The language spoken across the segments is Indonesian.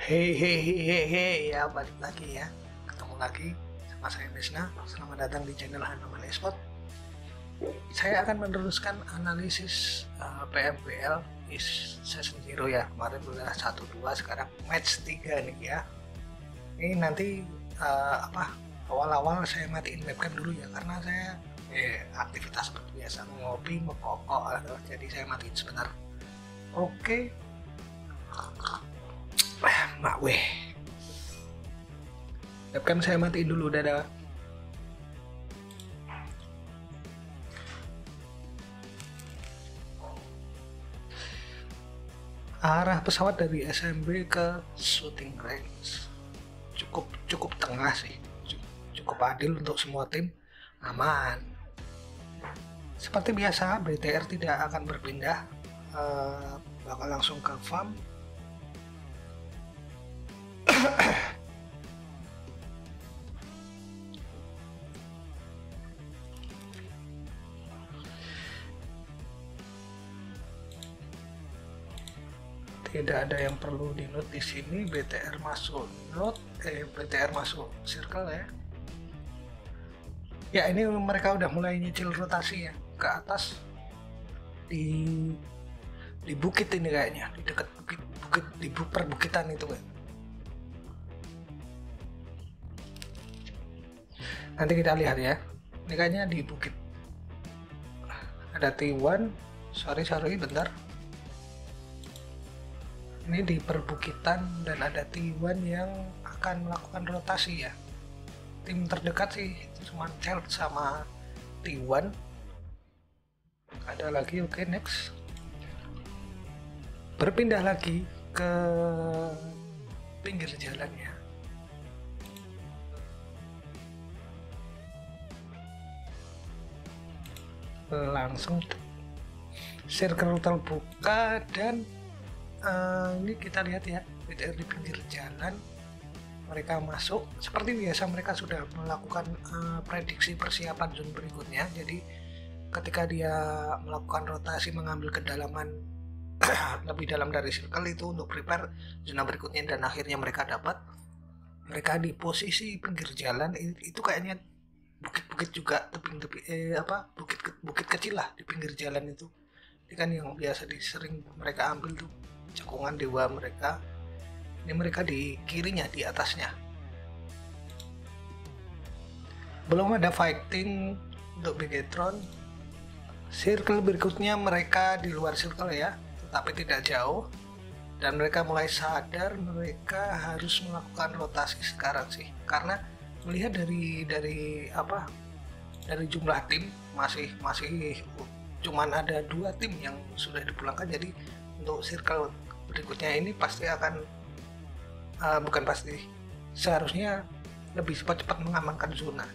Hei, ya balik lagi ya. Ketemu lagi sama saya Desna. Selamat datang di channel Anoman Esport. Saya akan meneruskan analisis PMBL Season 0 ya. Kemarin udah 1-2, sekarang match 3 nih ya. Ini nanti awal-awal saya matiin webcam dulu ya, karena saya aktivitas seperti biasa, ngopi, merokok, jadi saya matiin sebentar. Oke. Mak weh, webcam saya matiin dulu, dadah. Arah pesawat dari SMB ke shooting range cukup tengah sih, cukup adil untuk semua tim, aman. Seperti biasa, BTR tidak akan berpindah, bakal langsung ke farm. Tidak ada yang perlu di note di sini. BTR masuk note, BTR masuk circle ya. Ya, ini mereka udah mulai nyicil rotasi ya ke atas di bukit ini kayaknya, di dekat bukit di perbukitan itu kan. Nanti kita lihat ya. Ini kayaknya di bukit. Ada T1. Sorry bentar. Ini di perbukitan dan ada T1 yang akan melakukan rotasi ya. Tim terdekat sih cuma Celt sama T1. Ada lagi, oke, next. Berpindah lagi ke pinggir jalannya. Langsung circle terbuka dan ini kita lihat ya, BTR di pinggir jalan. Mereka masuk seperti biasa, mereka sudah melakukan prediksi persiapan zone berikutnya. Jadi ketika dia melakukan rotasi mengambil kedalaman lebih dalam dari circle itu untuk prepare zona berikutnya, dan akhirnya mereka di posisi pinggir jalan. Itu kayaknya bukit-bukit juga, bukit kecil lah di pinggir jalan itu. Ini kan yang biasa sering mereka ambil tuh cekungan dewa mereka. Ini mereka di kirinya, di atasnya. Belum ada fighting untuk Bigetron. Circle berikutnya mereka di luar circle ya, tetapi tidak jauh. Dan mereka mulai sadar mereka harus melakukan rotasi sekarang sih, karena melihat dari jumlah tim masih cuman ada 2 tim yang sudah dipulangkan. Jadi untuk circle berikutnya ini pasti akan seharusnya lebih cepat mengamankan zona.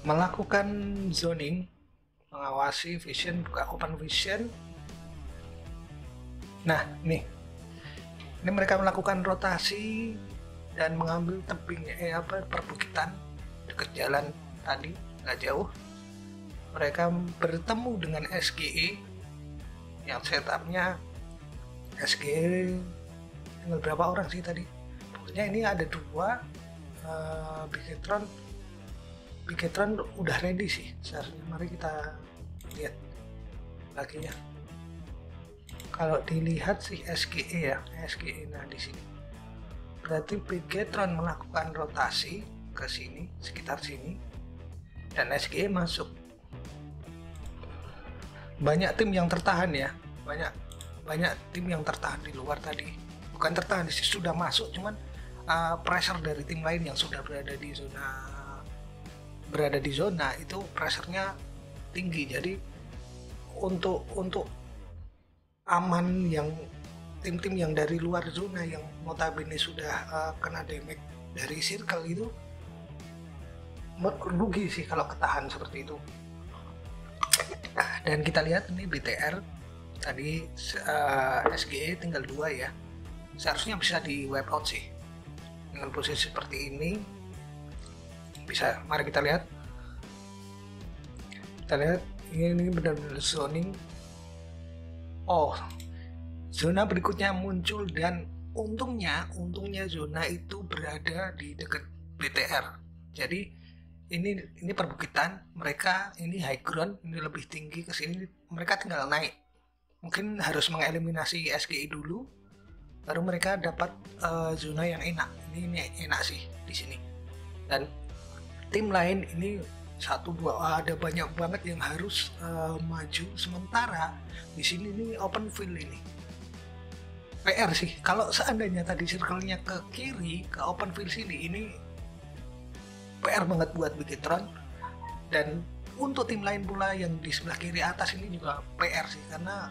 Melakukan zoning, mengawasi vision, buka open vision. Nah, ini mereka melakukan rotasi dan mengambil tebing perbukitan dekat jalan tadi, nggak jauh. Mereka bertemu dengan SGE yang setupnya SGE tinggal berapa orang sih tadi? Pokoknya ini ada 2. Bigetron udah ready sih seharusnya. Mari kita lihat lagi ya. Kalau dilihat sih SGE ya, SGE. Nah di sini berarti Bigetron melakukan rotasi ke sini, sekitar sini, dan SGE masuk. Banyak tim yang tertahan ya, banyak tim yang tertahan di luar tadi. Bukan tertahan sih, sudah masuk, cuman pressure dari tim lain yang sudah berada di zona itu pressure-nya tinggi. Jadi untuk aman, yang tim-tim yang dari luar zona yang notabene sudah kena damage dari circle itu rugi sih kalau ketahan seperti itu. Dan kita lihat ini BTR tadi SGE tinggal 2 ya, seharusnya bisa di wipe out sih dengan posisi seperti ini. Bisa, mari kita lihat. Kita lihat ini benar-benar zoning. Oh, zona berikutnya muncul dan untungnya zona itu berada di dekat BTR. Jadi ini perbukitan, mereka ini high ground, ini lebih tinggi ke sini, mereka tinggal naik. Mungkin harus mengeliminasi SGI dulu, baru mereka dapat zona yang enak. Ini enak sih di sini. Dan tim lain ini ada banyak banget yang harus maju, sementara di sini ini open field ini. PR sih, kalau seandainya tadi circle-nya ke kiri, ke open field sini, ini PR banget buat Bigetron. Dan untuk tim lain pula yang di sebelah kiri atas ini juga PR sih, karena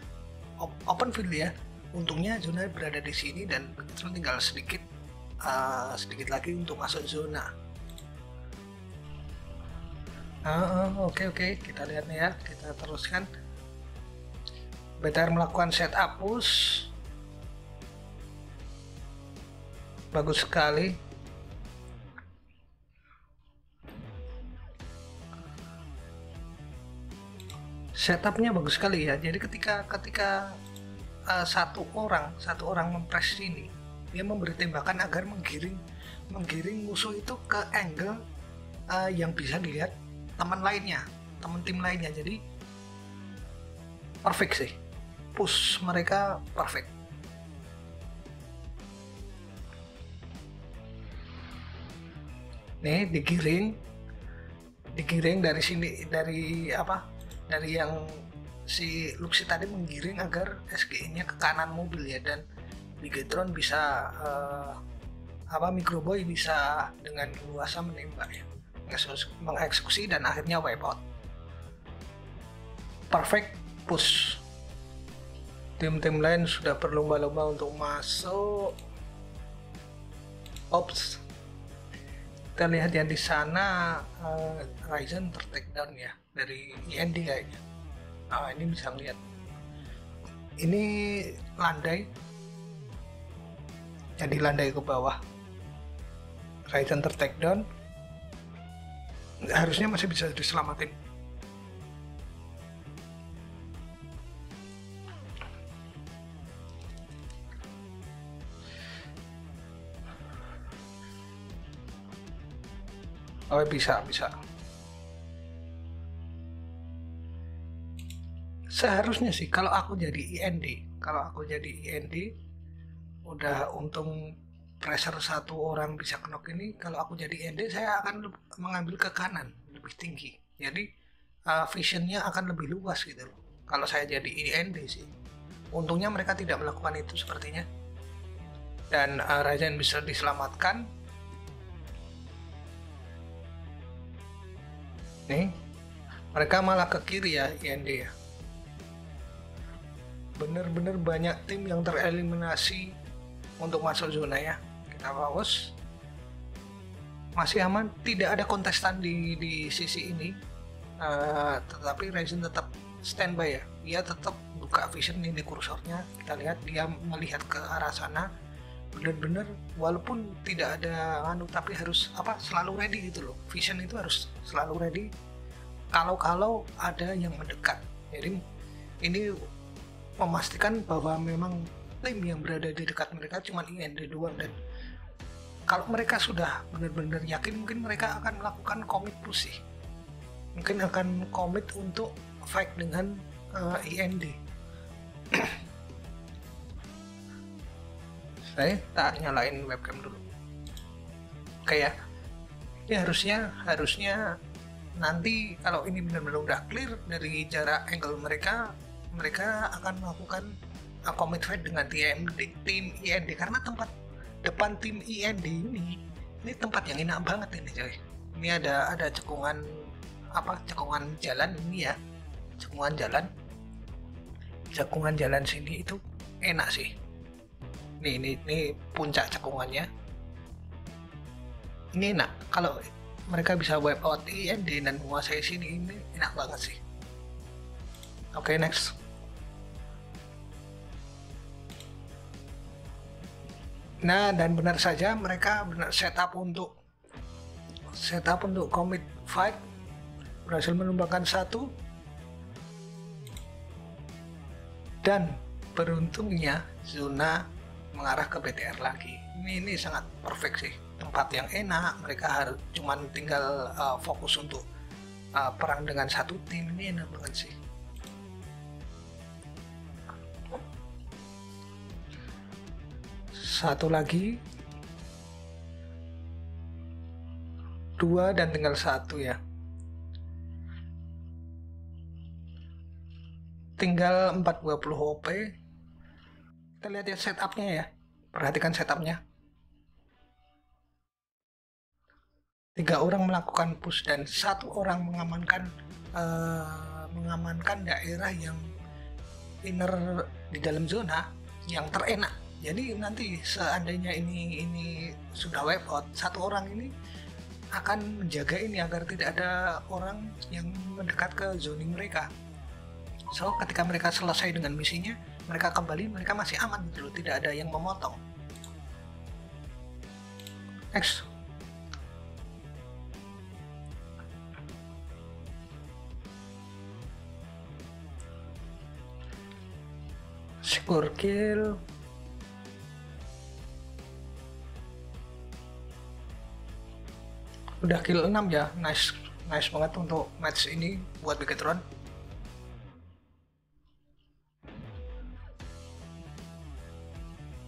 open field ya. Untungnya zona berada di sini dan Bigetron tinggal sedikit lagi untuk masuk zona. Oke, kita lihat nih ya, kita teruskan. BTR melakukan setup push, bagus sekali. Setupnya bagus sekali ya. Jadi ketika satu orang mempres sini, dia memberi tembakan agar menggiring musuh itu ke angle yang bisa dilihat teman tim lainnya. Jadi perfect sih, push mereka perfect. Nih digiring dari sini, dari yang si Luxi tadi menggiring agar SGI-nya ke kanan mobil ya, dan Bigetron bisa Microboy bisa dengan luasa menembak ya, mengeksekusi dan akhirnya wipeout. Perfect push. Tim-tim lain sudah berlomba-lomba untuk masuk. Ops. Kita lihat ya di sana Ryzen tertakedown ya dari IND kayaknya. Ini bisa lihat. Ini landai. Jadi landai ke bawah. Ryzen tertakedown. Harusnya masih bisa diselamatin. Oh bisa. Seharusnya sih kalau aku jadi IND, udah untung pressure satu orang bisa knock ini. Kalau aku jadi IND, saya akan mengambil ke kanan lebih tinggi. Jadi visionnya akan lebih luas gitu loh. Kalau saya jadi IND sih. Untungnya mereka tidak melakukan itu sepertinya. Dan Ryzen bisa diselamatkan. Nih, mereka malah ke kiri ya IND ya. Bener-bener banyak tim yang tereliminasi untuk masuk zona ya. Kita pause. Masih aman, tidak ada kontestan di sisi ini. Tetapi Ryzen tetap standby ya. Dia tetap buka vision ini kursornya. Kita lihat dia melihat ke arah sana. Bener-bener walaupun tidak ada tapi harus selalu ready gitu loh. Vision itu harus selalu ready kalau ada yang mendekat. Jadi ini memastikan bahwa memang tim yang berada di dekat mereka cuma IND doang, dan kalau mereka sudah benar-benar yakin, mungkin mereka akan melakukan commit push sih. Mungkin akan commit untuk fight dengan IND. Saya tak nyalain webcam dulu. Oke ya. Ini harusnya nanti kalau ini benar-benar udah clear dari jarak angle mereka akan melakukan commit fight dengan tim IND, karena tempat depan tim IND ini tempat yang enak banget ini coy. Ini ada cekungan jalan ini ya. Cekungan jalan sini itu enak sih. Ini puncak cekungannya. Ini enak. Kalau mereka bisa wipe out IND dan menguasai sini, ini enak banget sih. Oke, next. Nah, dan benar saja mereka setup untuk commit fight, berhasil menumbangkan satu, Dan beruntungnya zona mengarah ke BTR lagi. Ini sangat perfect sih, tempat yang enak. Mereka harus cuman tinggal fokus untuk perang dengan satu tim. Ini enak banget sih. Satu lagi, 2 dan tinggal 1 ya. Tinggal 420 OP. Kita lihat ya setupnya ya. Perhatikan setupnya. 3 orang melakukan push dan 1 orang mengamankan daerah yang inner di dalam zona yang terenak. Jadi nanti seandainya ini sudah wipe out, 1 orang ini akan menjaga ini agar tidak ada orang yang mendekat ke zoning mereka. So ketika mereka selesai dengan misinya, mereka kembali, mereka masih aman gitu loh, tidak ada yang memotong. Next. Score kill. Udah kill 6 ya. Nice banget untuk match ini buat Beachtron.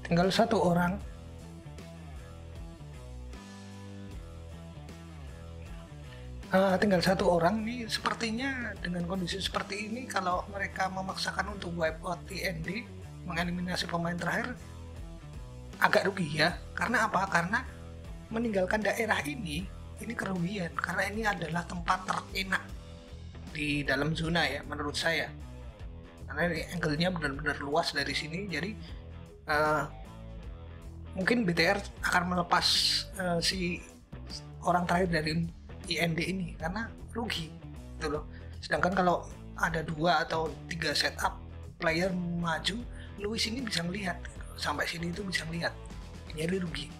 Tinggal 1 orang. Tinggal 1 orang nih, sepertinya dengan kondisi seperti ini kalau mereka memaksakan untuk wipe out TND, mengeliminasi pemain terakhir, agak rugi ya. Karena apa? Karena meninggalkan daerah ini kerugian, karena ini adalah tempat terenak di dalam zona ya menurut saya. Karena angle-nya benar-benar luas dari sini, jadi mungkin BTR akan melepas si orang terakhir dari IND ini karena rugi gitu loh. Sedangkan kalau ada 2 atau 3 setup player maju, Lewis ini bisa melihat sampai sini itu bisa melihat, jadi rugi.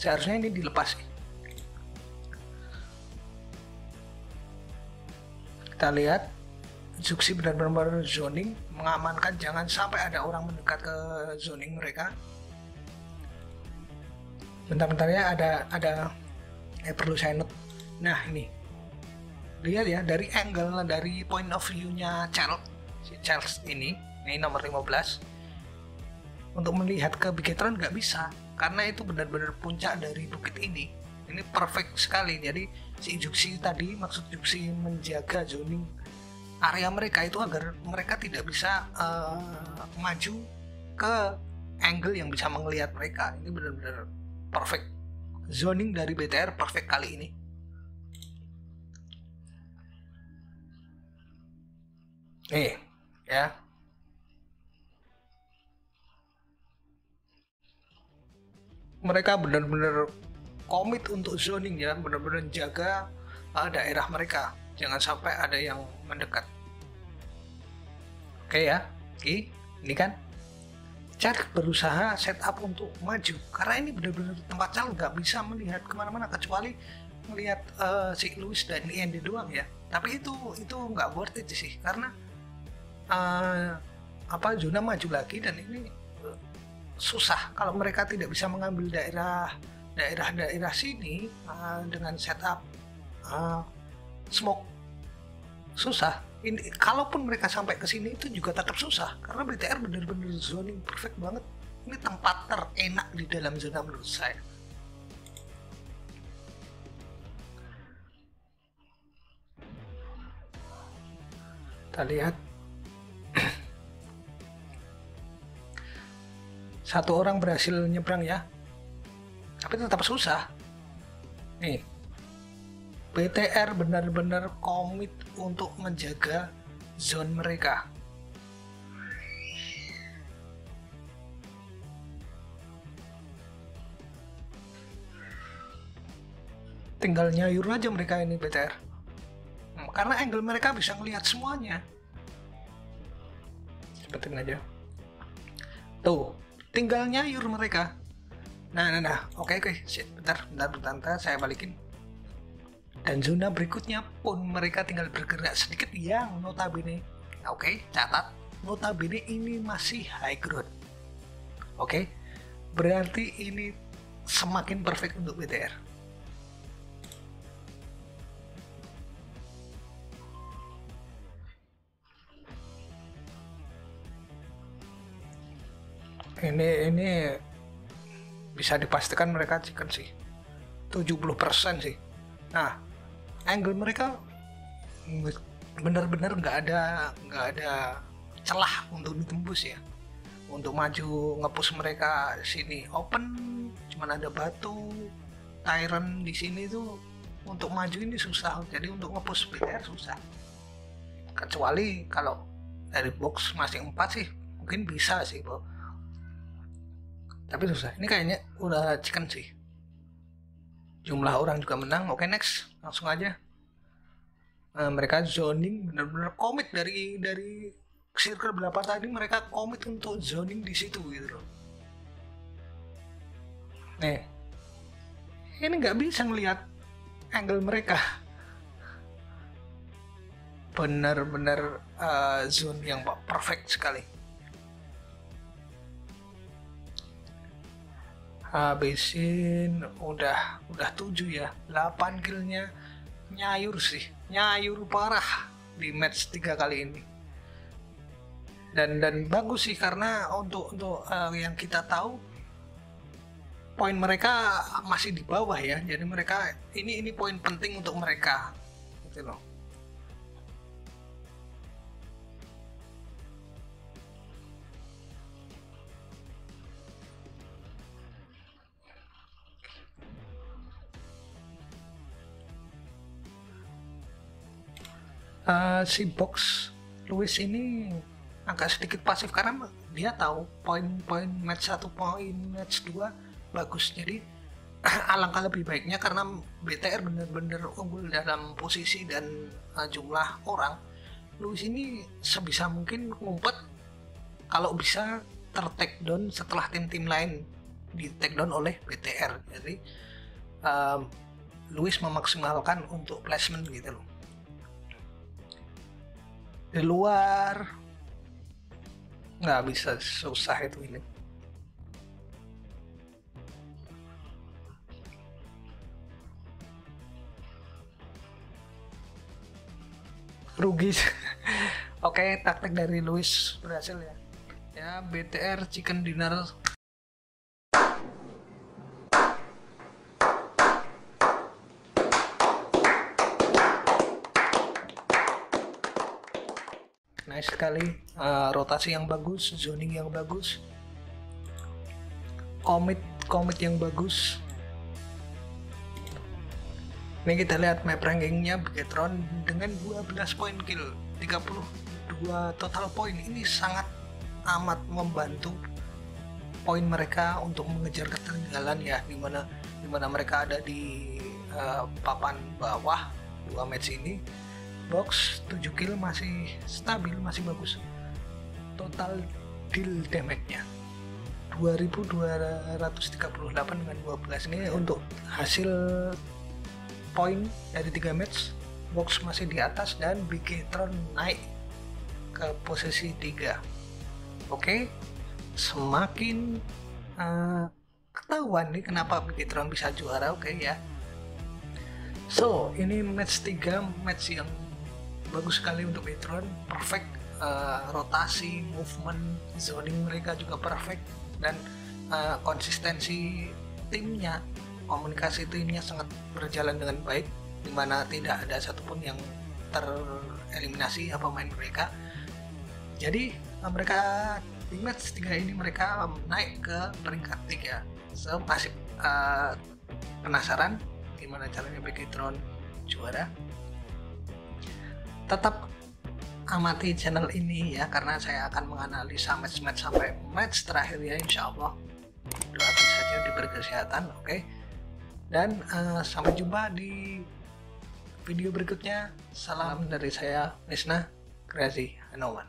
Seharusnya ini dilepas sih. Kita lihat Juxi benar-benar zoning, mengamankan jangan sampai ada orang mendekat ke zoning mereka. Bentar-bentar ya, ada perlu saya note. Nah ini lihat ya, dari angle, dari point of view-nya Charles ini nomor 15, untuk melihat ke Beachtron nggak bisa karena itu benar-benar puncak dari bukit ini perfect sekali. Jadi si Juxi tadi, maksud Juxi menjaga zoning area mereka itu agar mereka tidak bisa maju ke angle yang bisa melihat mereka. Ini benar-benar perfect, zoning dari BTR perfect kali ini. Ya, mereka benar-benar komit untuk zoning ya, benar-benar jaga daerah mereka, jangan sampai ada yang mendekat. Oke ya, ini kan Charles berusaha setup untuk maju karena ini benar-benar tempat Charles nggak bisa melihat kemana-mana kecuali melihat si Lewis dan IND doang ya. Tapi itu nggak worth it sih, karena zona maju lagi dan ini susah kalau mereka tidak bisa mengambil daerah sini dengan setup smoke, susah. Ini kalaupun mereka sampai ke sini itu juga tetap susah karena BTR benar-benar zoning perfect banget. Ini tempat terenak di dalam zona menurut saya. Kita lihat 1 orang berhasil nyebrang ya, tapi tetap susah. Nih, BTR benar-benar komit untuk menjaga zone mereka. Tinggal nyayur aja mereka ini BTR. Karena angle mereka bisa melihat semuanya. Cepetin aja. Tuh, tinggal nyayur mereka. Nah. Oke. Bentar, saya balikin. Dan zona berikutnya pun mereka tinggal bergerak sedikit yang notabene. Oke, catat. notabene ini masih high ground. Oke, berarti ini semakin perfect untuk BTR. Ini bisa dipastikan mereka chicken sih, 70% sih. Nah, angle mereka benar-benar nggak ada celah untuk ditembus ya. Untuk maju ngepush mereka sini open, cuman ada batu Tyrant di sini tuh, untuk maju ini susah. Jadi untuk ngepush BTR susah. Kecuali kalau dari box masih 4 sih mungkin bisa sih, Bro. Tapi susah. Ini kayaknya udah chicken sih. Jumlah orang juga menang. Oke, next. Langsung aja. Mereka zoning benar-benar komit dari circle berapa tadi, mereka komit untuk zoning di situ gitu loh. Nih. Ini nggak bisa ngelihat angle mereka. Benar-benar zone yang perfect sekali. Habisin udah 7 ya, 8 killnya, nyayur parah di match 3 kali ini. Dan bagus sih, karena untuk yang kita tahu poin mereka masih di bawah ya, jadi mereka ini poin penting untuk mereka gitu loh. Si box Lewis ini agak sedikit pasif karena dia tahu poin match 1, poin match 2 bagus. Jadi alangkah lebih baiknya, karena BTR benar-benar unggul dalam posisi dan jumlah orang, Lewis ini sebisa mungkin ngumpet, kalau bisa ter-take down setelah tim-tim lain di take down oleh BTR. Jadi Lewis memaksimalkan untuk placement gitu loh. Di luar nggak bisa, susah itu ini. Rugi. Oke, taktik dari Lewis berhasil ya. Ya, BTR chicken dinner. Nice sekali, rotasi yang bagus, zoning yang bagus, commit yang bagus. Ini kita lihat map rankingnya Begetron dengan 12 poin kill, 32 total poin. Ini sangat amat membantu poin mereka untuk mengejar ketertinggalan ya, dimana mereka ada di papan bawah 2 match ini. Box 7 kill masih stabil, masih bagus. Total deal damage-nya 2238 dengan 12. Ini untuk hasil poin dari 3 match. Box masih di atas dan Begetron naik ke posisi 3. Oke, semakin ketahuan nih kenapa Begetron bisa juara. Oke ya. So, ini match 3, match yang bagus sekali untuk Begetron, perfect, rotasi, movement, zoning mereka juga perfect, dan konsistensi timnya, komunikasi timnya sangat berjalan dengan baik, dimana tidak ada satupun yang tereliminasi pemain mereka. Jadi mereka di match 3 ini mereka naik ke peringkat 3. So, masih penasaran gimana caranya Begetron juara? Tetap amati channel ini ya, karena saya akan menganalisa match-match sampai match terakhir ya, insya Allah. Doakan saja diberi kesehatan, oke? Dan sampai jumpa di video berikutnya. Salam dari saya, Nisna Kreasi Anoman.